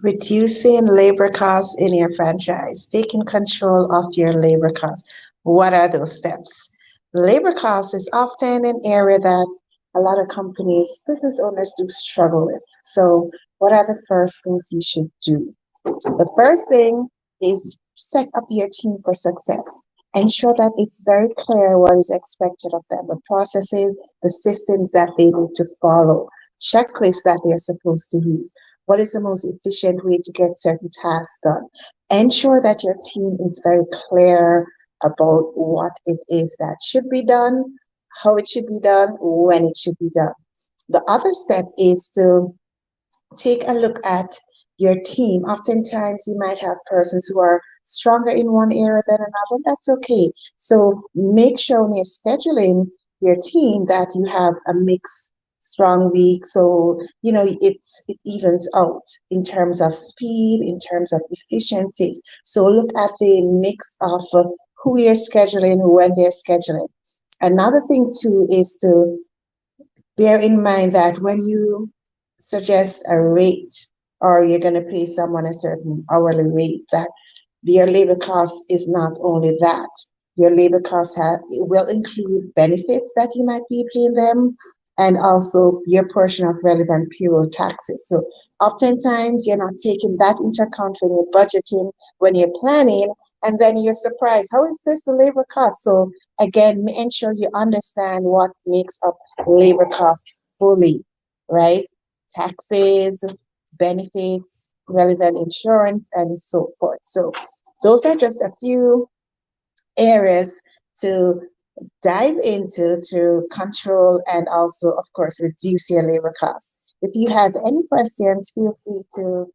Reducing labor costs in your franchise, taking control of your labor costs. What are those steps? Labor costs is often an area that a lot of companies, business owners do struggle with. So, what are the first things you should do? The first thing is set up your team for success. Ensure that it's very clear what is expected of them, the processes, the systems that they need to follow, checklists that they're supposed to use. What is the most efficient way to get certain tasks done? Ensure that your team is very clear about what it is that should be done, how it should be done, when it should be done. The other step is to take a look at your team. Oftentimes, you might have persons who are stronger in one area than another. That's okay. So make sure when you're scheduling your team that you have a mix strong week so it evens out in terms of speed, in terms of efficiencies. So look at the mix of who you're scheduling, when they're scheduling. Another thing too is to bear in mind that when you suggest a rate or you're going to pay someone a certain hourly rate, that your labor cost is not only that. Your labor cost it will include benefits that you might be paying them and also your portion of relevant payroll taxes. So oftentimes you're not taking that into account when you're budgeting, when you're planning, and then you're surprised. How is this the labor cost? So again, ensure you understand what makes up labor cost fully, right? Taxes, benefits, relevant insurance, and so forth. So those are just a few areas to dive into to control and also, of course, reduce your labor costs. If you have any questions, feel free to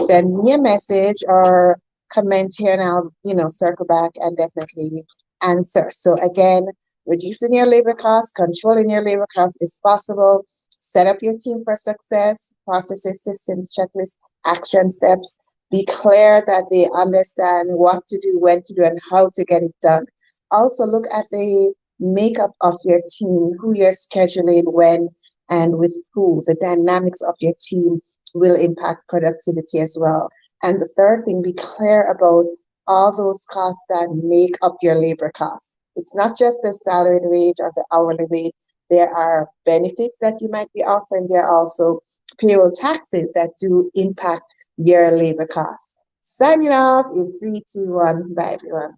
send me a message or comment here and I'll, circle back and definitely answer. So again, reducing your labor costs, controlling your labor costs is possible. Set up your team for success, processes, systems, checklists, action steps. Be clear that they understand what to do, when to do, and how to get it done. Also look at the makeup of your team, who you're scheduling when and with who. The dynamics of your team will impact productivity as well. And the third thing, be clear about all those costs that make up your labor costs. It's not just the salary rate or the hourly rate. There are benefits that you might be offering. There are also payroll taxes that do impact your labor costs. Signing off in 3, 2, 1. Bye, everyone.